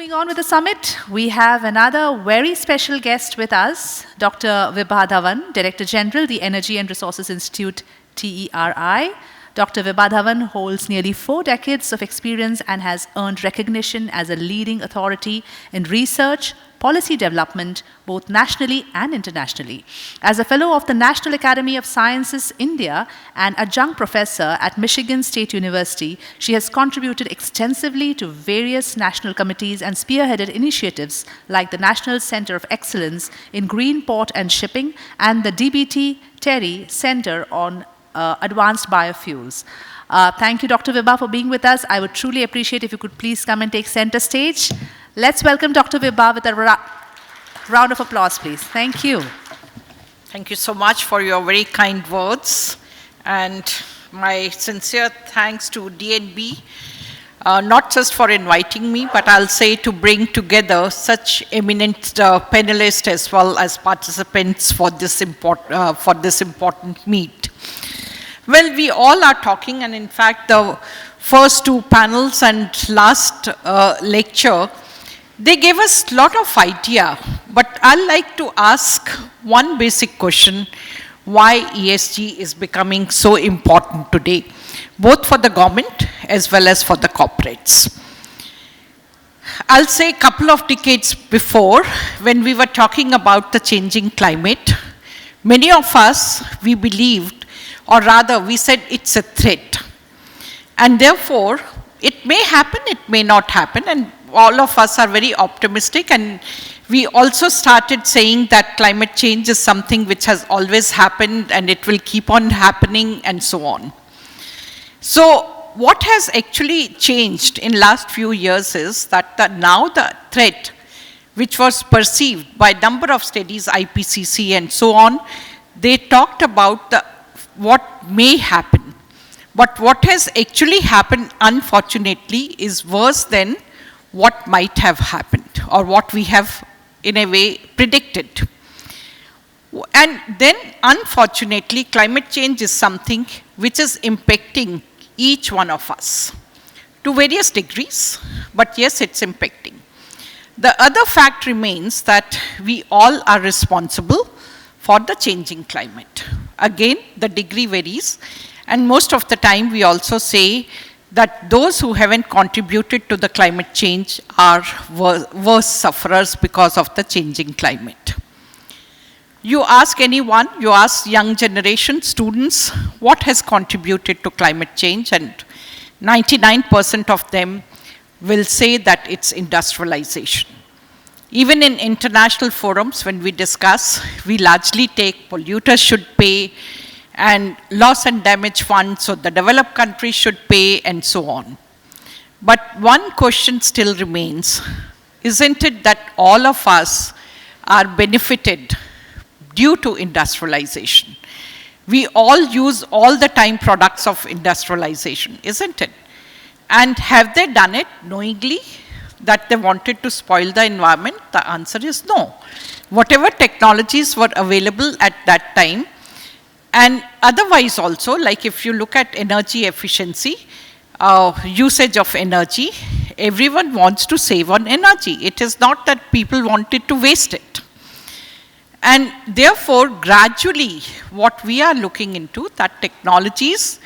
Moving on with the summit, we have another very special guest with us, Dr. Vibha Dhawan, Director General, the Energy and Resources Institute, TERI. Dr. Vibha Dhawan holds nearly 4 decades of experience and has earned recognition as a leading authority in research, policy development, both nationally and internationally. As a fellow of the National Academy of Sciences, India, and adjunct professor at Michigan State University, she has contributed extensively to various national committees and spearheaded initiatives like the National Center of Excellence in Green Port and Shipping and the TERI Center on Advanced Biofuels. Thank you, Dr. Vibha, for being with us. I would truly appreciate if you could please come and take center stage. Let's welcome Dr. Vibha with a round of applause, please. Thank you. Thank you so much for your very kind words. And my sincere thanks to DNB, not just for inviting me, but I'll say to bring together such eminent panelists as well as participants for this important meet. Well, we all are talking, and in fact, the first 2 panels and last lecture, they gave us a lot of idea, but I'd like to ask one basic question: why ESG is becoming so important today, both for the government as well as for the corporates. I'll say a couple of decades before, when we were talking about the changing climate, many of us, we believed, or rather we said it's a threat. And therefore, it may happen, it may not happen, and all of us are very optimistic, and we also started saying that climate change is something which has always happened and it will keep on happening and so on. So what has actually changed in last few years is that now the threat which was perceived by number of studies, IPCC and so on, they talked about what may happen. But what has actually happened, unfortunately, is worse than what might have happened or what we have, in a way, predicted. And then, unfortunately, climate change is something which is impacting each one of us to various degrees, but yes, it's impacting. The other fact remains that we all are responsible for the changing climate. Again, the degree varies, and most of the time we also say that those who haven't contributed to the climate change are worse sufferers because of the changing climate. You ask anyone, you ask young generation students, what has contributed to climate change, and 99% of them will say that it's industrialization. Even in international forums, when we discuss, we largely take polluters should pay and loss and damage funds, so the developed countries should pay and so on. But one question still remains: isn't it that all of us are benefited due to industrialization? We all use all the time products of industrialization, isn't it? And have they done it knowingly that they wanted to spoil the environment? The answer is no. Whatever technologies were available at that time, and otherwise also, like if you look at energy efficiency, usage of energy, everyone wants to save on energy. It is not that people wanted to waste it. And therefore, gradually, what we are looking into, that technologies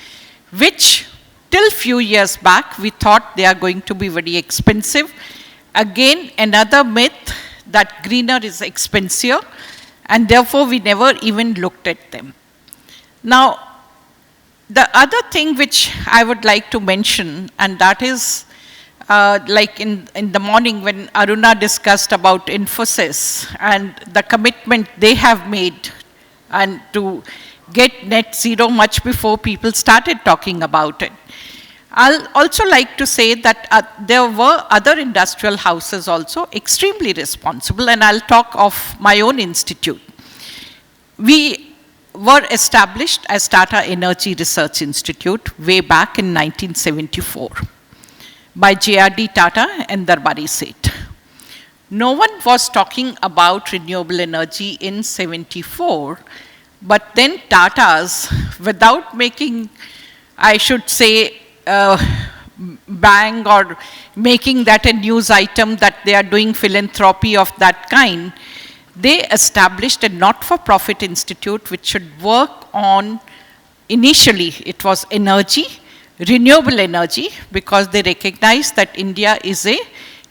which till few years back we thought they are going to be very expensive. Again, another myth that greener is expensive, and therefore we never even looked at them. Now, the other thing which I would like to mention, and that is like in the morning when Aruna discussed about Infosys and the commitment they have made and to get net zero much before people started talking about it. I'll also like to say that there were other industrial houses also extremely responsible, and I'll talk of my own institute. We were established as Tata Energy Research Institute way back in 1974 by JRD Tata and Darbari Seth. No one was talking about renewable energy in 74, but then Tatas, without making, I should say, bang or making that a news item that they are doing philanthropy of that kind. They established a not-for-profit institute which should work on, initially it was energy, renewable energy, because they recognized that India is a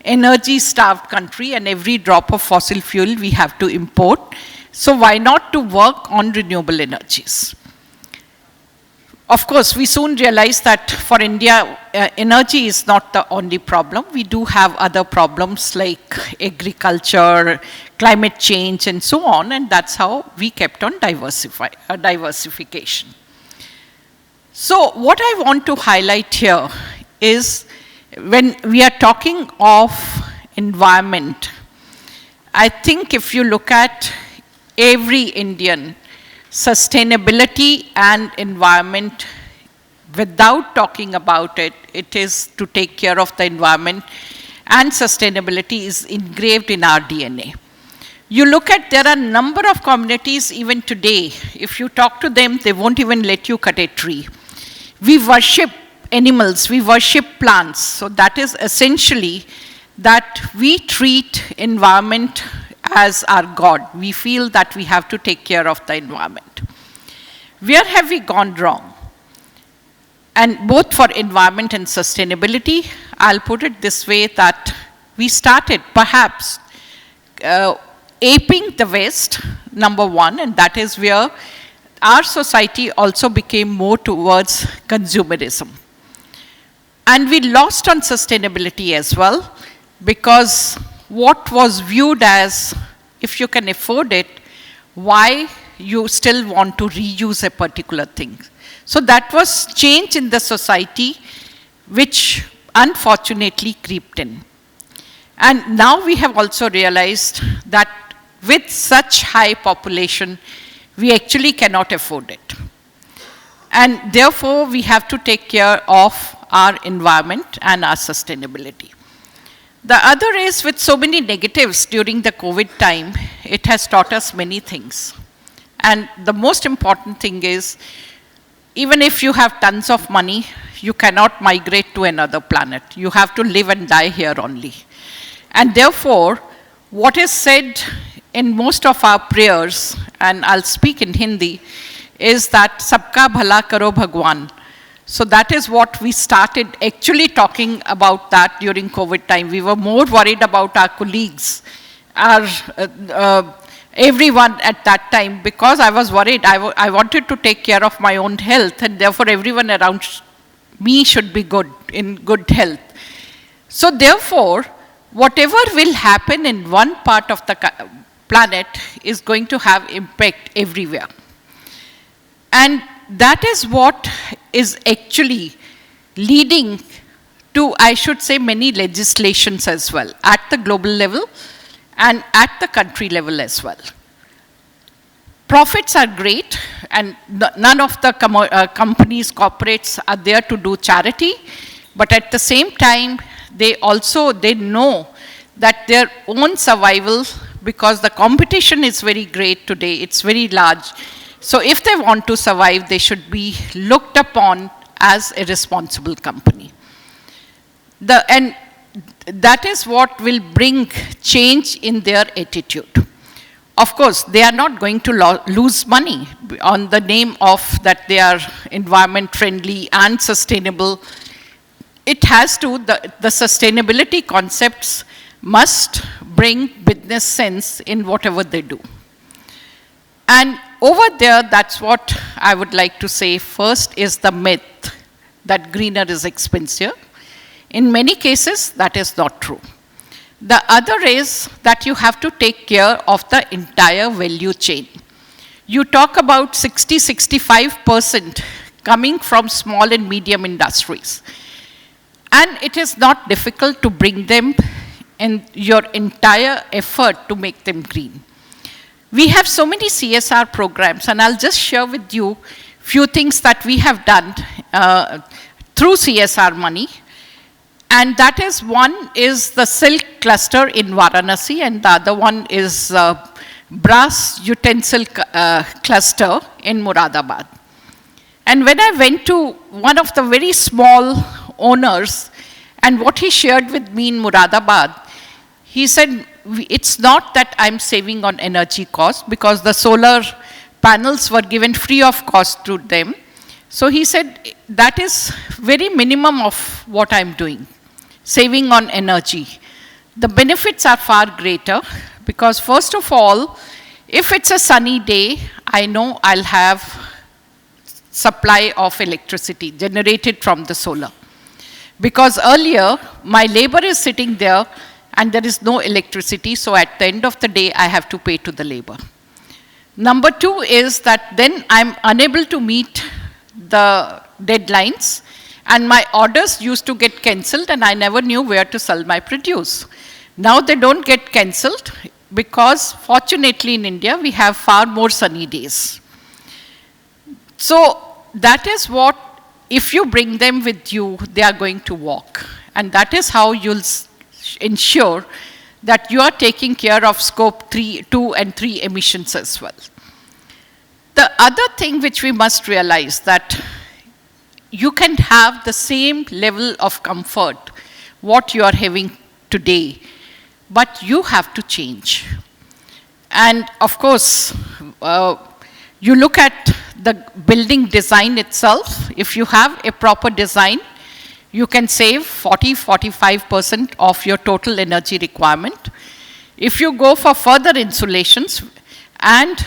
energy-starved country and every drop of fossil fuel we have to import. So why not to work on renewable energies? Of course, we soon realized that for India, energy is not the only problem. We do have other problems like agriculture, climate change, and so on, and that's how we kept on diversification. So what I want to highlight here is when we are talking of environment, I think if you look at every Indian, sustainability and environment, without talking about it, it is to take care of the environment, and sustainability is engraved in our DNA. You look at, there are a number of communities even today, if you talk to them, they won't even let you cut a tree. We worship animals, we worship plants, so that is essentially that we treat environment as our God. We feel that we have to take care of the environment. Where have we gone wrong? And both for environment and sustainability, I'll put it this way, that we started perhaps aping the West, number one, and that is where our society also became more towards consumerism. And we lost on sustainability as well, because what was viewed as, if you can afford it, why you still want to reuse a particular thing. So that was change in the society, which unfortunately crept in. And now we have also realized that with such high population, we actually cannot afford it. And therefore, we have to take care of our environment and our sustainability. The other is, with so many negatives during the COVID time, it has taught us many things. And the most important thing is, even if you have tons of money, you cannot migrate to another planet. You have to live and die here only. And therefore, what is said in most of our prayers, and I'll speak in Hindi, is that Sabka Bhala Karo Bhagwan. So that is what we started actually talking about that during COVID time. We were more worried about our colleagues, our everyone at that time, because I was worried. I wanted to take care of my own health, and therefore everyone around me should be good, in good health. So therefore, whatever will happen in one part of the planet is going to have impact everywhere. And that is what is actually leading to, I should say, many legislations as well, at the global level and at the country level as well. Profits are great, and none of the companies, corporates are there to do charity, but at the same time, they know that their own survival, because the competition is very great today, it's very large. So if they want to survive, they should be looked upon as a responsible company. And that is what will bring change in their attitude. Of course, they are not going to lose money on the name of that they are environment friendly and sustainable. It has to, the sustainability concepts must bring business sense in whatever they do. And over there, that's what I would like to say. First is the myth that greener is expensive. In many cases, that is not true. The other is that you have to take care of the entire value chain. You talk about 60-65% coming from small and medium industries. And it is not difficult to bring them in your entire effort to make them green. We have so many CSR programs, and I'll just share with you few things that we have done through CSR money. And that is, one is the silk cluster in Varanasi, and the other one is brass utensil cluster in Muradabad. And when I went to one of the very small owners, And what he shared with me in Muradabad, he said, it's not that I'm saving on energy cost because the solar panels were given free of cost to them. So he said, that is very minimum of what I'm doing, saving on energy. The benefits are far greater because first of all, if it's a sunny day, I know I'll have supply of electricity generated from the solar. Because earlier, my labor is sitting there and there is no electricity, so at the end of the day, I have to pay to the labor. Number two is that then I'm unable to meet the deadlines, and my orders used to get cancelled, and I never knew where to sell my produce. Now they don't get cancelled because fortunately in India, we have far more sunny days. So that is what, if you bring them with you, they are going to walk. And that is how you'll ensure that you are taking care of scope 2 and 3 emissions as well. The other thing which we must realize that you can have the same level of comfort what you are having today, but you have to change. And of course, you look at the building design itself. If you have a proper design, you can save 40-45% of your total energy requirement. If you go for further insulations and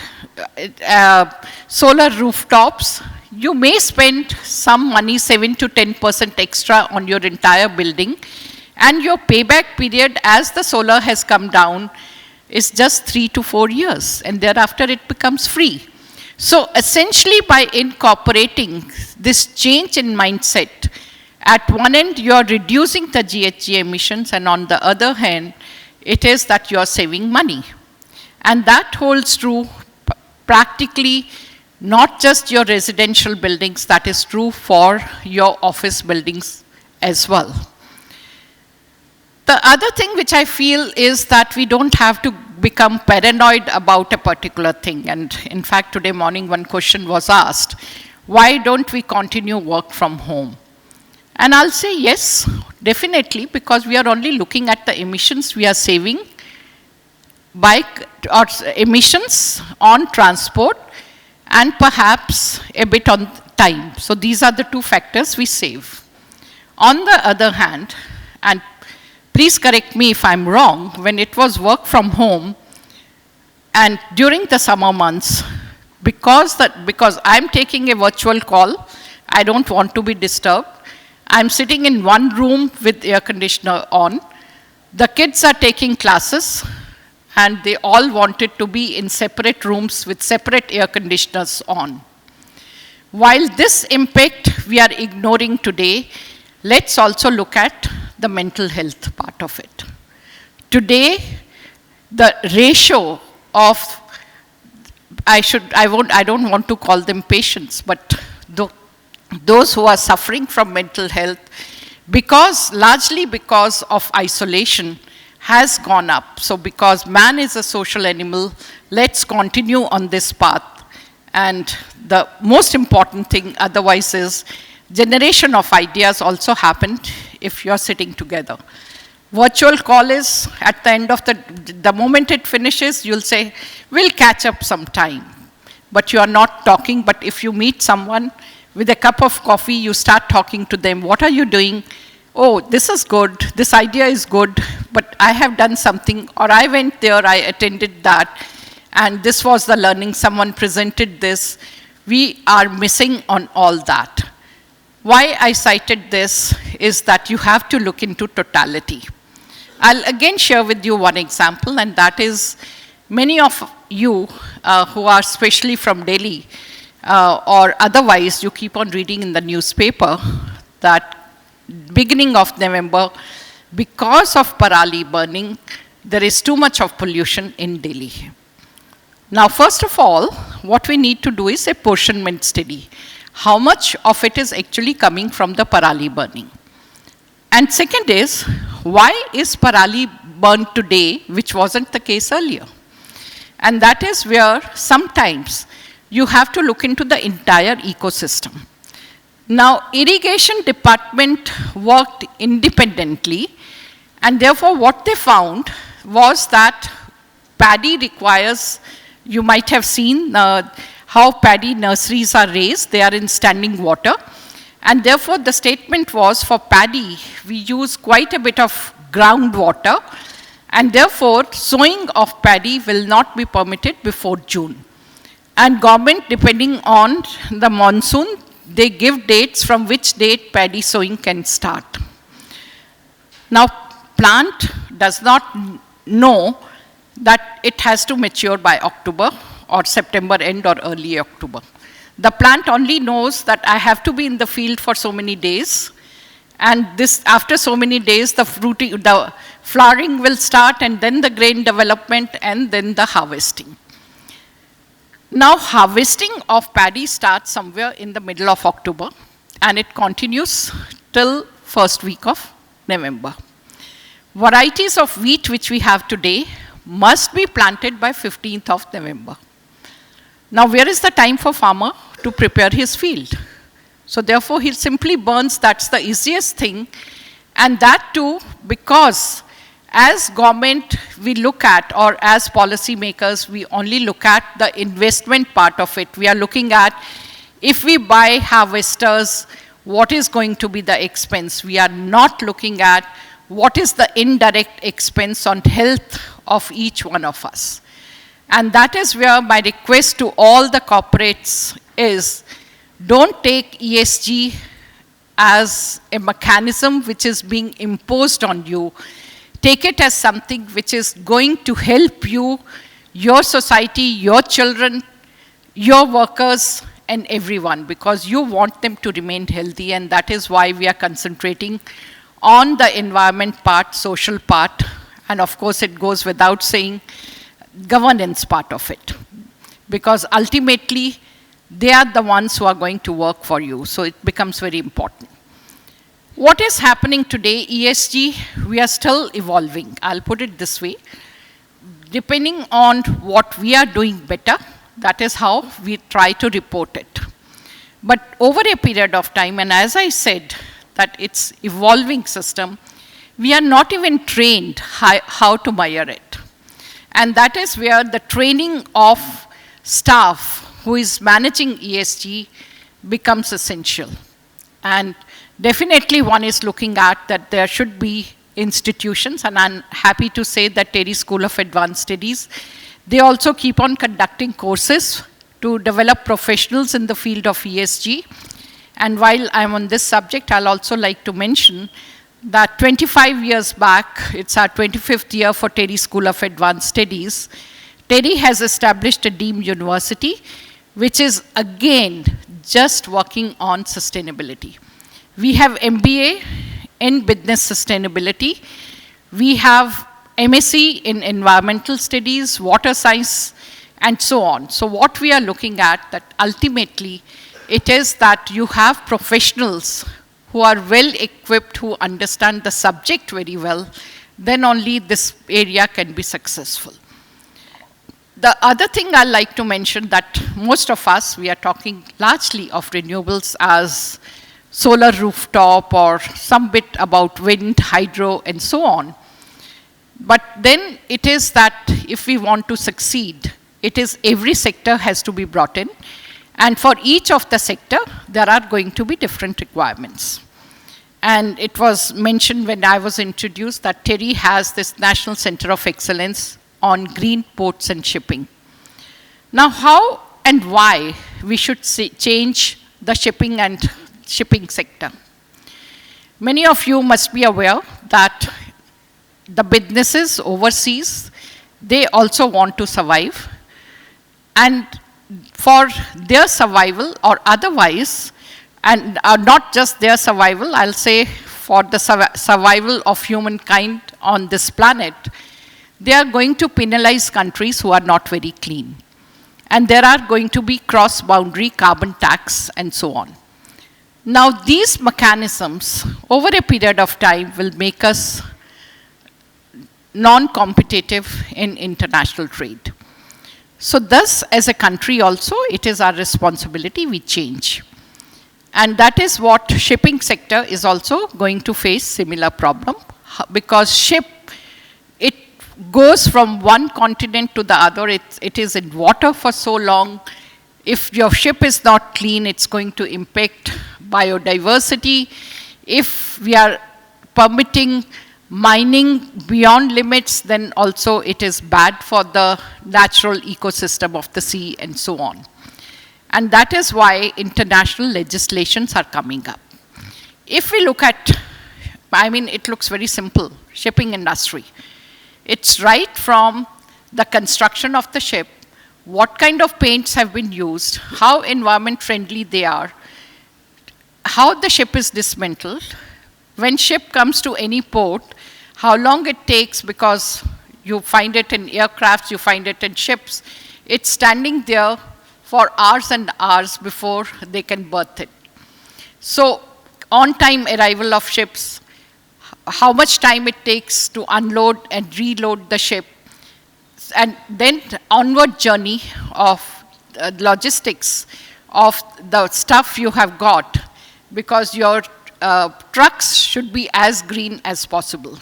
solar rooftops, you may spend some money, 7 to 10% extra on your entire building, and your payback period as the solar has come down is just 3 to 4 years, and thereafter it becomes free. So essentially by incorporating this change in mindset, at one end you are reducing the GHG emissions, and on the other hand, it is that you are saving money. And that holds true practically not just your residential buildings, that is true for your office buildings as well. The other thing which I feel is that we don't have to become paranoid about a particular thing. And in fact, today morning one question was asked, why don't we continue work from home? And I'll say yes, definitely, because we are only looking at the emissions we are saving by or emissions on transport and perhaps a bit on time. So these are the two factors we save. On the other hand, and please correct me if I'm wrong, when it was work from home and during the summer months, because I'm taking a virtual call, I don't want to be disturbed. I'm sitting in one room with air conditioner on. The kids are taking classes and they all wanted to be in separate rooms with separate air conditioners on. While this impact we are ignoring today, let's also look at the mental health part of it. Today, the ratio of, I don't want to call them patients, but those who are suffering from mental health, largely because of isolation, has gone up. So because man is a social animal, let's continue on this path. And the most important thing otherwise is generation of ideas also happened if you're sitting together. Virtual call is at the end of the moment it finishes, you'll say, we'll catch up sometime. But you are not talking, but if you meet someone with a cup of coffee, you start talking to them. What are you doing? Oh, this is good. This idea is good, but I have done something, or I went there, I attended that, and this was the learning, someone presented this. We are missing on all that. Why I cited this is that you have to look into totality. I'll again share with you one example, and that is many of you who are especially from Delhi or otherwise, you keep on reading in the newspaper that beginning of November, because of parali burning, there is too much of pollution in Delhi. Now, first of all, what we need to do is apportionment study. How much of it is actually coming from the parali burning? And second is, why is parali burned today, which wasn't the case earlier? And that is where sometimes you have to look into the entire ecosystem. Now, irrigation department worked independently, and therefore what they found was that paddy requires, you might have seen how paddy nurseries are raised. They are in standing water. And therefore, the statement was for paddy, we use quite a bit of groundwater, and therefore, sowing of paddy will not be permitted before June. And government, depending on the monsoon, they give dates from which date paddy sowing can start. Now, plant does not know that it has to mature by October or September end or early October. The plant only knows that I have to be in the field for so many days, and this, after so many days, the flowering will start, and then the grain development, and then the harvesting. Now, harvesting of paddy starts somewhere in the middle of October, and it continues till first week of November. Varieties of wheat which we have today must be planted by 15th of November. Now, where is the time for farmer to prepare his field? So therefore, he simply burns. That's the easiest thing. And that too, because as government, we look at, or as policymakers, we only look at the investment part of it. We are looking at, if we buy harvesters, what is going to be the expense? We are not looking at what is the indirect expense on health of each one of us. And that is where my request to all the corporates is, don't take ESG as a mechanism which is being imposed on you. Take it as something which is going to help you, your society, your children, your workers, and everyone, because you want them to remain healthy, and that is why we are concentrating on the environment part, social part, and of course it goes without saying, governance part of it. Because ultimately, they are the ones who are going to work for you, so it becomes very important. What is happening today, ESG, we are still evolving. I'll put it this way. Depending on what we are doing better, that is how we try to report it. But over a period of time, and as I said, that it's evolving system, we are not even trained how to measure it. And that is where the training of staff who is managing ESG becomes essential. And definitely one is looking at that there should be institutions, and I'm happy to say that TERI School of Advanced Studies, they also keep on conducting courses to develop professionals in the field of ESG. And while I'm on this subject, I'll also like to mention that 25 years back, it's our 25th year for TERI School of Advanced Studies, TERI has established a deemed university, which is again just working on sustainability. We have MBA in business sustainability. We have MSc in environmental studies, water science, and so on. So what we are looking at, that ultimately it is that you have professionals who are well equipped, who understand the subject very well, then only this area can be successful. The other thing I'd like to mention, that most of us, we are talking largely of renewables as solar rooftop or some bit about wind, hydro, and so on. But then it is that if we want to succeed, it is every sector has to be brought in. And for each of the sector, there are going to be different requirements. And it was mentioned when I was introduced that TERI has this National Center of Excellence on green ports and shipping. Now, how and why we should change the shipping and shipping sector? Many of you must be aware that the businesses overseas, they also want to survive. And for their survival or otherwise, and not just their survival, I'll say for the survival of humankind on this planet, they are going to penalize countries who are not very clean. And there are going to be cross-boundary carbon tax and so on. Now, these mechanisms over a period of time will make us non-competitive in international trade. So thus, as a country also, it is our responsibility we change. And that is what shipping sector is also going to face similar problem, because it goes from one continent to the other. It is in water for so long. If your ship is not clean, it's going to impact biodiversity. If we are permitting mining beyond limits, then also it is bad for the natural ecosystem of the sea and so on. And that is why international legislations are coming up. If we look at, it looks very simple, shipping industry. It's right from the construction of the ship, what kind of paints have been used, how environment friendly they are, how the ship is dismantled, when ship comes to any port, how long it takes, because you find it in aircrafts, you find it in ships. It's standing there for hours and hours before they can berth it. So on-time arrival of ships, how much time it takes to unload and reload the ship, and then onward journey of logistics of the stuff you have got, because your trucks should be as green as possible.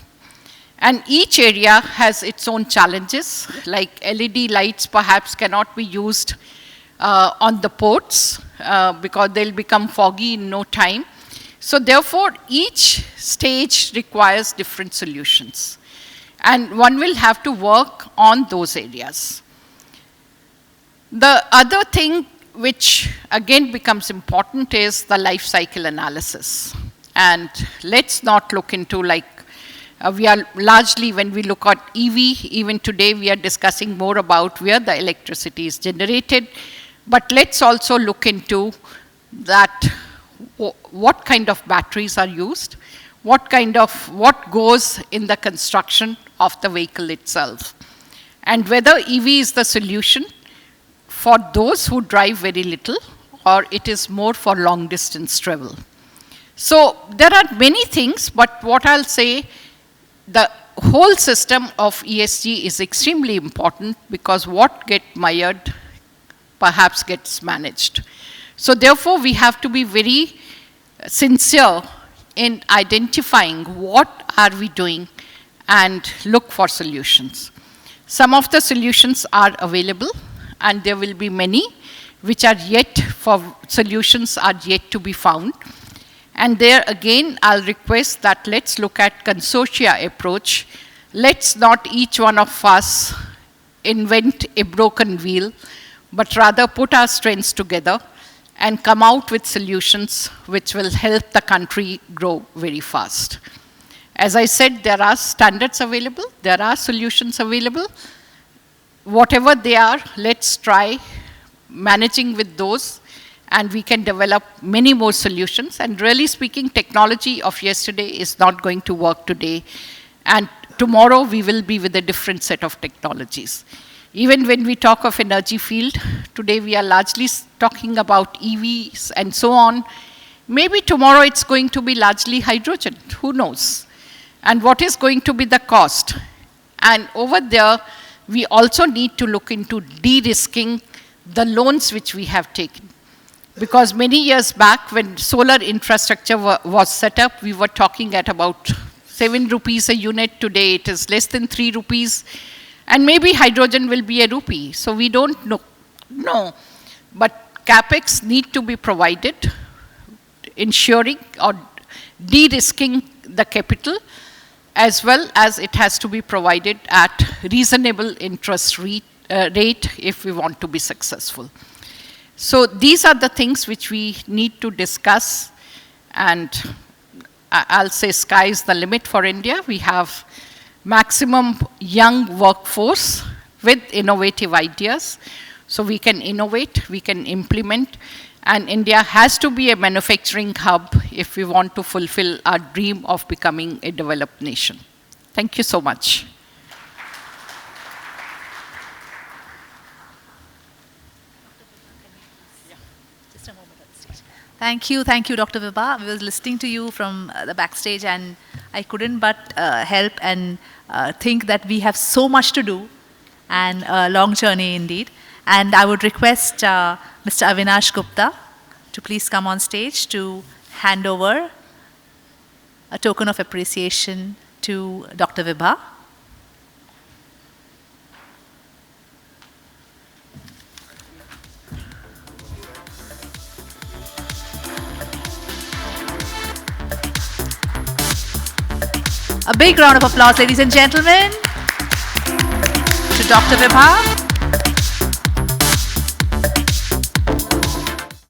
And each area has its own challenges, like LED lights perhaps cannot be used on the ports because they'll become foggy in no time. So therefore, each stage requires different solutions. And one will have to work on those areas. The other thing which again becomes important is the life cycle analysis. And let's not look into we are largely, when we look at EV, even today we are discussing more about where the electricity is generated. But let's also look into that, what kind of batteries are used, what goes in the construction of the vehicle itself, and whether EV is the solution for those who drive very little, or it is more for long distance travel. So there are many things, but what I'll say, the whole system of ESG is extremely important, because what gets mired perhaps gets managed. So therefore, we have to be very sincere in identifying what are we doing and look for solutions. Some of the solutions are available, and there will be many which are solutions are yet to be found. And there again, I'll request that let's look at consortia approach. Let's not each one of us invent a broken wheel, but rather put our strengths together and come out with solutions which will help the country grow very fast. As I said, there are standards available, there are solutions available. Whatever they are, let's try managing with those, and we can develop many more solutions. And really speaking, technology of yesterday is not going to work today. And tomorrow we will be with a different set of technologies. Even when we talk of energy field, today we are largely talking about EVs and so on. Maybe tomorrow it's going to be largely hydrogen, who knows? And what is going to be the cost? And over there, we also need to look into de-risking the loans which we have taken. Because many years back, when solar infrastructure was set up, we were talking at about 7 rupees a unit. Today it is less than 3 rupees. And maybe hydrogen will be a rupee. So we don't know. No. But CapEx need to be provided, ensuring or de-risking the capital, as well as it has to be provided at reasonable interest rate if we want to be successful. So these are the things which we need to discuss, and I'll say sky is the limit for India. We have maximum young workforce with innovative ideas. So we can innovate, we can implement, and India has to be a manufacturing hub if we want to fulfill our dream of becoming a developed nation. Thank you so much. Thank you, Dr. Vibha. We was listening to you from the backstage, and I couldn't but help and think that we have so much to do, and a long journey indeed. And I would request Mr. Avinash Gupta to please come on stage to hand over a token of appreciation to Dr. Vibha. A big round of applause, ladies and gentlemen, to Dr. Vibha.